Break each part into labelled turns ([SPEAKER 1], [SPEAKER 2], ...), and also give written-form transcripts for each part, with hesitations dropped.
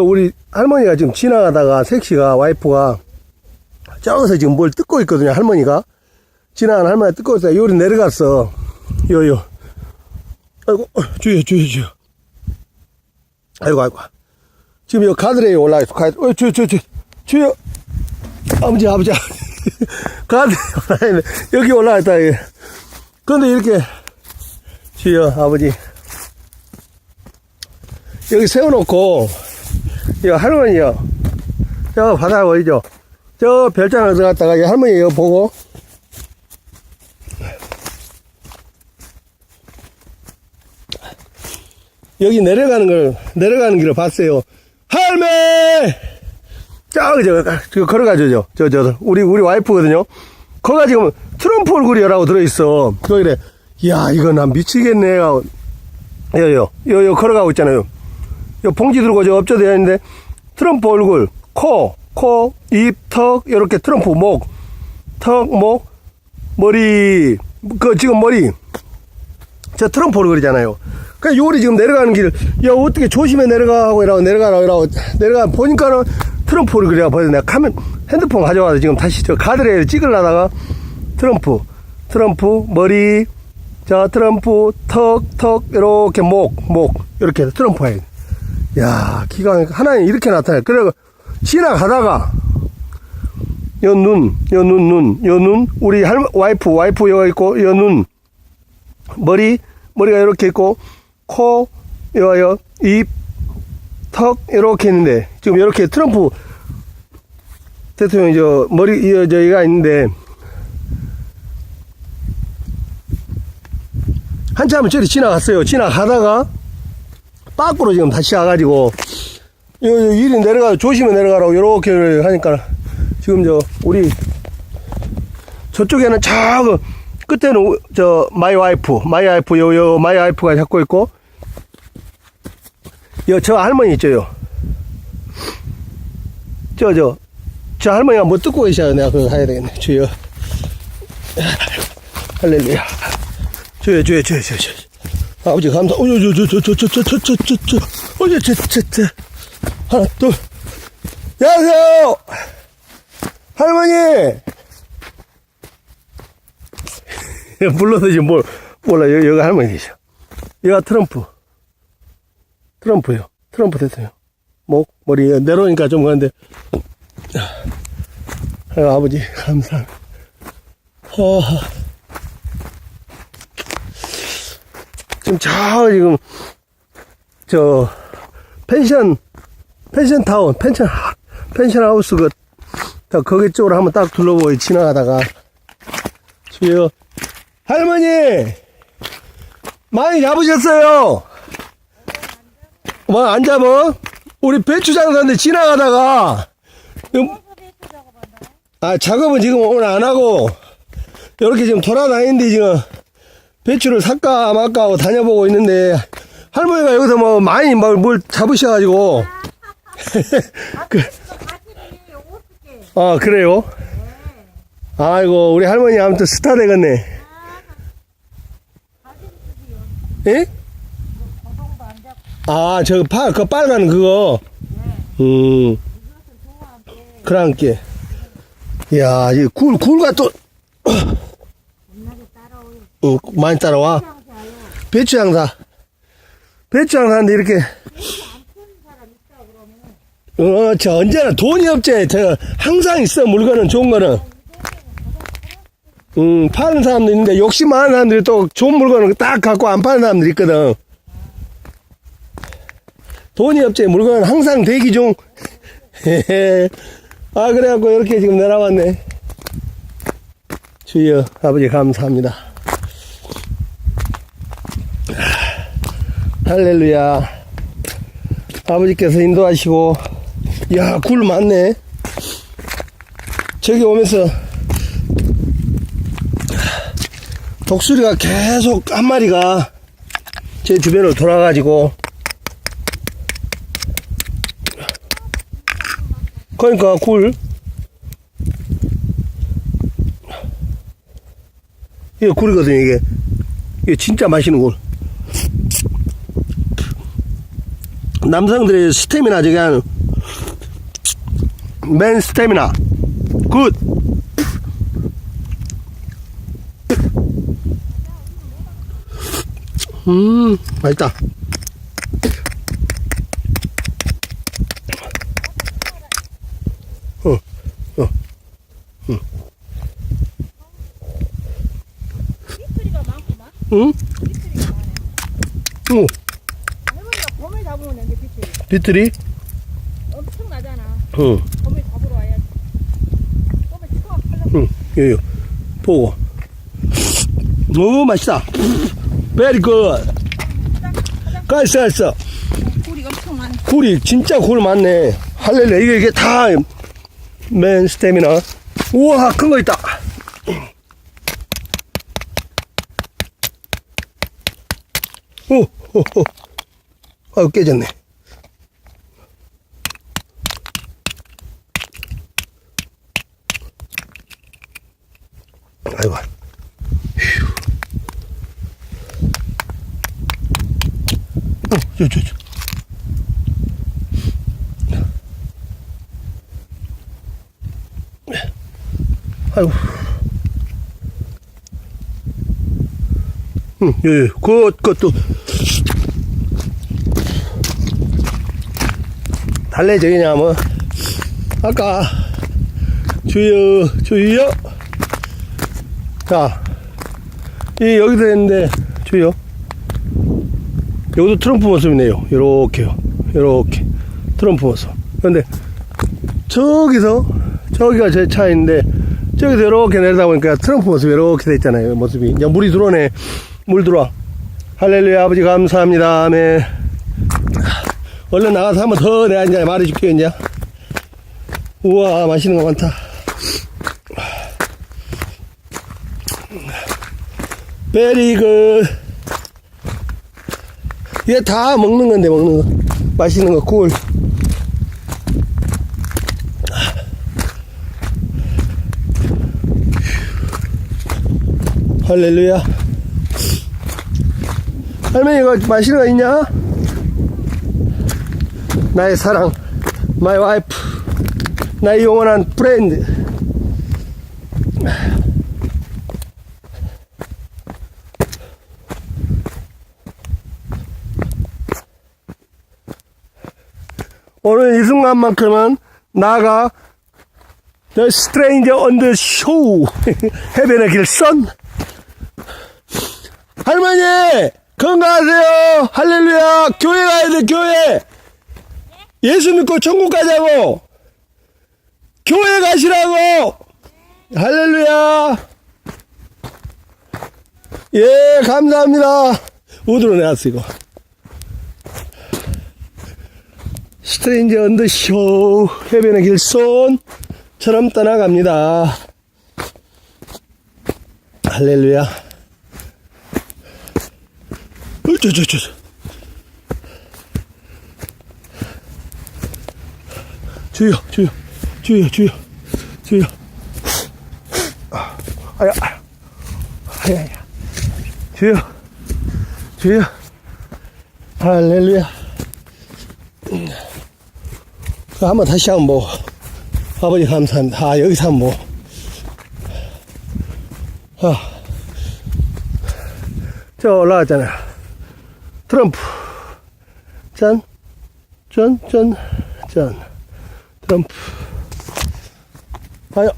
[SPEAKER 1] 우리 할머니가 지금 지나가다가 색시가 와이프가 저기서 지금 뭘 뜯고 있거든요. 할머니가 지나가는 할머니가 뜯고 있다가 요리 내려갔어. 요 아이고 주여 아이고 지금 요 가드레에 올라가 있어. 주여 아버지 가드레에 올라가 있네. 여기 올라가 있다. 그런데 이렇게 주여 아버지 여기 세워놓고 이 할머니요 저 바다 보이죠? 저 별장을 들어갔다가 이 할머니 이거 보고 여기 내려가는 길을 봤어요. 할매! 저 걸어가죠. 우리 와이프거든요. 거기가 지금 트럼프 얼굴이라고 들어있어. 거기래. 이야, 이거 난 미치겠네. 요 걸어가고 있잖아요. 요 봉지 들고 저 엎쳐져 있는데, 트럼프 얼굴, 코, 입, 턱, 요렇게 트럼프 목, 턱, 목, 머리, 지금 머리. 저 트럼프 얼굴이잖아요. 그러니까 요리 지금 내려가는 길, 야, 어떻게 조심해 내려가고 내려가 보니까는 트럼프 얼굴이야. 벌써 내가 핸드폰 가져와서 지금 다시 저 가드레일 찍으려다가 트럼프, 머리, 자, 트럼프, 턱, 이렇게 목, 이렇게 트럼프가 있네. 야, 기가 막히게 하나님 이렇게 나타나요. 그래서 지나가다가, 요 눈, 우리 와이프 여기 있고, 요 눈, 머리가 이렇게 있고, 코, 입, 턱, 이렇게 있는데, 지금 이렇게 트럼프 대통령이 저기가 있는데, 한참을 저리 지나갔어요. 지나가다가, 밖으로 지금 다시 와가지고, 이리 내려가, 조심히 내려가라고, 이렇게 하니까, 지금 우리, 저쪽에는 끝에는 마이 와이프가 잡고 있고, 저 할머니 있죠, 저 할머니가 뭐 뜯고 계셔요. 내가 그거 해야 되겠네. 주여. 할렐루야. 주여. 아버지 감사. 하나, 둘. 안녕하세요. 할머니. 불러서 지금 몰라. 여기 할머니 계셔. 여기가 트럼프요. 트럼프 대통령. 머리 내려오니까 좀 그런데. 아버지 감사합니다. 지금 펜션타운, 펜션하우스 거기 쪽으로 한번 딱 둘러보고 지나가다가 주여 할머니 많이 잡으셨어요? 뭐 안 잡어? 우리 배추 장사인데 지나가다가 작업은 지금 오늘 안 하고 이렇게 지금 돌아다니는데 지금 배추를 살까 말까 하고 다녀보고 있는데 할머니가 여기서 많이 뭘 잡으셔가지고 그래요? 아이고 우리 할머니 아무튼 스타 되겠네. 예? 그 빨간 그거. 그랑께. 이야, 이 굴가 또, 많이 따라와. 배추 장사인데 이렇게. 언제나 돈이 없지. 항상 있어, 물건은, 좋은 거는. 파는 사람도 있는데, 욕심 많은 사람들이 또 좋은 물건을 딱 갖고 안 파는 사람들이 있거든. 돈이 없지. 물건은 항상 대기 중. 그래갖고 이렇게 지금 내려왔네. 주여 아버지 감사합니다. 할렐루야. 아버지께서 인도하시고. 이야, 굴 많네. 저기 오면서 독수리가 계속 한 마리가 제 주변으로 돌아가지고, 그러니까 이게 굴이거든요. 이게 진짜 맛있는 굴. 남성들의 스태미나, 저기 한, 맨 스태미나. 굿! 맛있다.
[SPEAKER 2] 비트리가 많구만.
[SPEAKER 1] 응?
[SPEAKER 2] 비트리가 많네.
[SPEAKER 1] 응.
[SPEAKER 2] 할머니가 봄을 잡으면 이게 비트리
[SPEAKER 1] 비틀이?
[SPEAKER 2] 엄청 나잖아.
[SPEAKER 1] 응.
[SPEAKER 2] 봄을 잡으러 와야지. 봄에 추워 팔려.
[SPEAKER 1] 응. 요요. 보고. 오, 맛있다. Very good. 깔았어.
[SPEAKER 2] 굴이 엄청 많네.
[SPEAKER 1] 굴이, 진짜 굴 많네. 할렐루야. 이게 다, 맨 스태미나. 우와, 큰 거 있다. 오. 아유, 깨졌네. 아이고. 휴. 저. 아이고. 예, 그것도. 달래적이냐, 뭐. 아까, 주여. 자, 여기도 했는데, 주여. 여기도 트럼프 모습이네요. 요렇게요. 요렇게. 트럼프 모습. 근데, 저기가 제 차인데, 저기서 이렇게 내려다 보니까 트럼프 모습이 이렇게 돼 있잖아요. 모습이. 이제 물이 들어오네. 물 들어와. 할렐루야, 아버지 감사합니다. 아멘. 얼른 나가서 한번 더 내가 이제 말해줄게요, 이제. 우와, 맛있는 거 많다. 베리그. 이게 다 먹는 건데, 먹는 거. 맛있는 거, 꿀. 할렐루야. 할머니, 이거 맛있는 거 있냐? 나의 사랑, my wife, 나의 영원한 프렌드. 오늘 이 순간만큼은 나가 The Stranger on the Shore 해변의 길선. 할머니 건강하세요. 할렐루야. 교회 가야 돼. 교회. 예수 믿고 천국 가자고. 교회 가시라고. 할렐루야. 예, 감사합니다. 우드로 내놨어 이거. 스트레인저 언더 쇼 해변의 길손처럼 떠나갑니다. 할렐루야. 주여. 아야. 주여. 할렐루야. 한번 다시 한번 보고. 아버지 감사합니다. 아, 여기서 한번 보고. 저 올라갔잖아. 트럼프. 짠. 트럼프. 아유.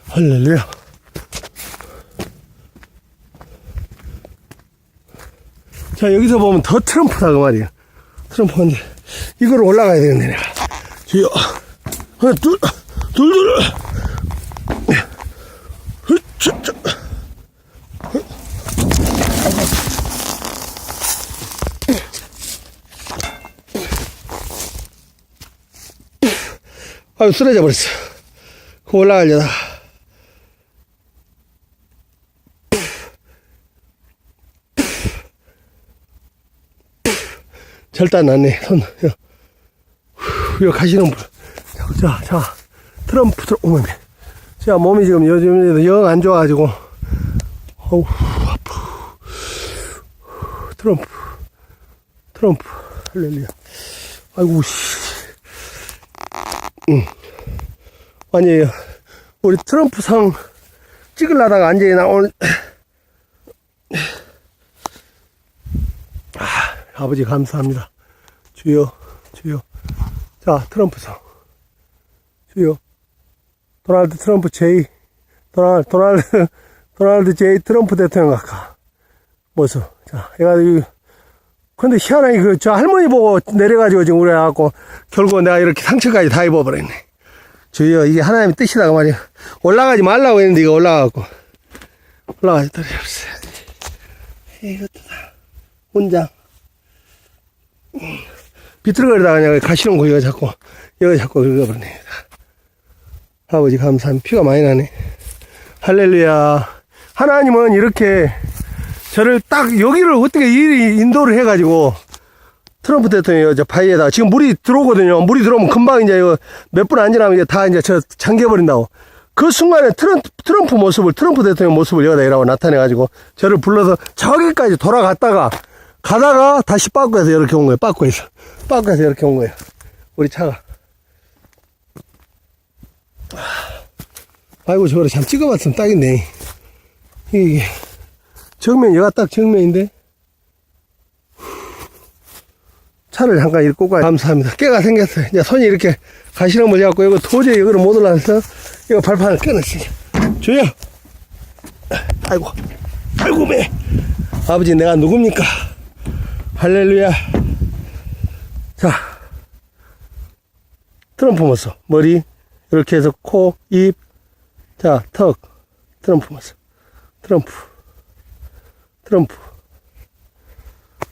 [SPEAKER 1] 할렐루야. 자, 여기서 보면 더 트럼프다, 그 말이야. 트럼프인데, 이걸 올라가야 되겠네, 내가. 주여. 하나, 둘. 아유, 쓰러져 버렸어. 그거 올라가려다. 절대 안 났네, 손. 여기 가시는 분. 자, 트럼프, 오면. 자, 몸이 지금 요즘 영 안 좋아가지고. 어우, 아프. 트럼프. 할렐루야. 아이고, 아니, 우리 트럼프 상 찍으려다가 앉아 나온, 아버지 감사합니다. 주여. 자, 트럼프 상. 주여. 도널드 트럼프 제이. 도널드 제이 트럼프 대통령 각하. 모습. 자, 해가지고, 근데 희한하게 저 할머니 보고 내려가지고 지금 우려갖고, 결국 내가 이렇게 상처까지 다 입어버렸네. 주여, 이게 하나님의 뜻이다가 말이야. 올라가지 말라고 했는데 이거 올라가갖고. 올라가지, 떨어져 없어요. 이것도 다, 혼장. 비틀거리다가 그냥 가시는 거 이거 자꾸 긁어버리네. 아버지 감사합니다. 피가 많이 나네. 할렐루야. 하나님은 이렇게 저를 딱 여기를 어떻게 인도를 해가지고 트럼프 대통령이 저 바위에다가 지금 물이 들어오거든요. 물이 들어오면 금방 이제 이거 몇 분 안 지나면 이제 다 이제 저 잠겨버린다고. 그 순간에 트럼프 대통령 모습을 여기다 이라고 나타내가지고 저를 불러서 저기까지 돌아갔다가 가다가 다시 빠꾸에서 이렇게 온 거예요. 빠꾸에서 이렇게 온 거예요. 우리 차가. 아이고, 저거를 참 찍어봤으면 딱인데. 이게 정면, 여기가 딱 정면인데. 차를 잠깐 이렇게 꽂아요. 감사합니다. 깨가 생겼어요. 이제 손이 이렇게 가시덤불 잡고, 이거 도저히 여기를 못 올라가서, 이거 발판을 끊었어요. 주여! 아이고, 매. 아버지, 내가 누굽니까? 할렐루야. 자, 트럼프 모습. 머리, 이렇게 해서 코, 입, 자, 턱. 트럼프 모습. 트럼프.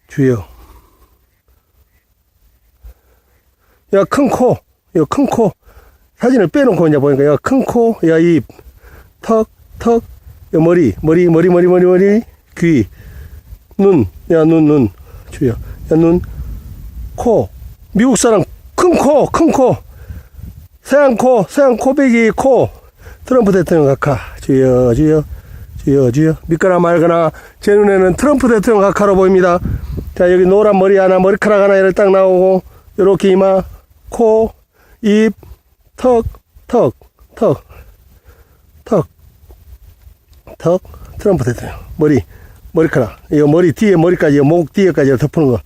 [SPEAKER 1] 주여. 야, 큰 코. 사진을 빼놓고 이제 보니까, 야, 큰 코, 야, 입, 턱, 야, 머리, 귀, 눈, 야, 눈. 주여. 야, 눈, 코. 미국 사람, 큰 코. 서양 코배기 코. 트럼프 대통령 각하. 주여. 믿거나 말거나, 제 눈에는 트럼프 대통령 각하로 보입니다. 자, 여기 노란 머리 하나, 머리카락 하나, 이렇게 딱 나오고, 요렇게 이마, 코, 입, 턱. 트럼프 대통령. 머리카락. 이거 머리 뒤에, 머리까지, 목 뒤에까지 덮는 거.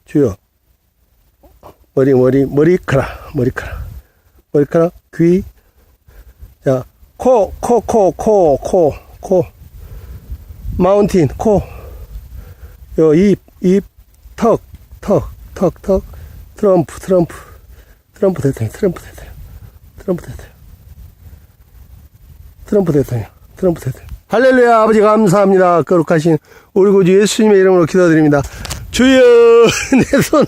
[SPEAKER 1] 주여. 머리카락. 귀. 자, 코. 마운틴, 코. 요, 입, 턱. 트럼프 대통령. 할렐루야. 아버지 감사합니다. 거룩하신 우리 구주 예수님의 이름으로 기도드립니다. 주여. 내 손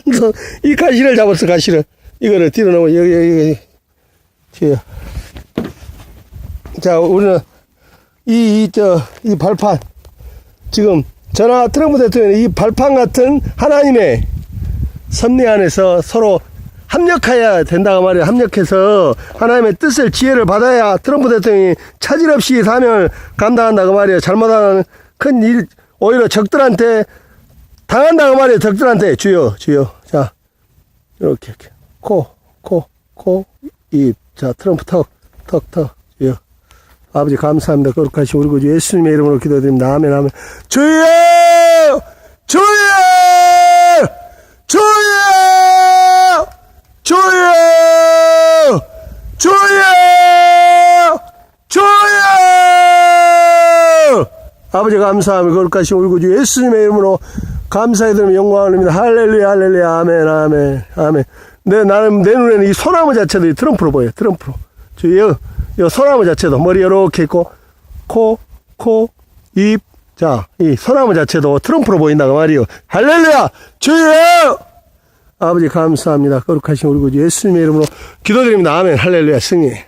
[SPEAKER 1] 이 가시를 잡았어. 가시를 이거를 뒤로 넘어. 여기 주여. 자, 우리는 이 발판 지금 저나 트럼프 대통령이 이 발판 같은 하나님의 섭리 안에서 서로 합력해야 된다고 말이야. 합력해서 하나님의 뜻을 지혜를 받아야 트럼프 대통령이 차질 없이 사명을 감당한다고 말이야. 잘못하는 큰 일 오히려 적들한테 당한다고 말이야. 적들한테. 주여. 자, 이렇게 코, 입. 자, 트럼프 턱. 주여. 아버지 감사합니다. 거룩하신 우리 구주 예수님의 이름으로 기도드립니다. 아멘. 주여! 아버지 감사합니다. 거룩하신 우리 구주 예수님의 이름으로 감사해드리며 영광을 드립니다. 할렐루야. 아멘. 내 눈에는 이 소나무 자체도 이 트럼프로 보여요. 트럼프로. 주여. 이 소나무 자체도 머리 이렇게 있고 코, 입. 자, 이 소나무 자체도 트럼프로 보인다고 말이요. 할렐루야. 주여. 아버지 감사합니다. 거룩하신 우리 구주 예수님의 이름으로 기도드립니다. 아멘. 할렐루야. 승리.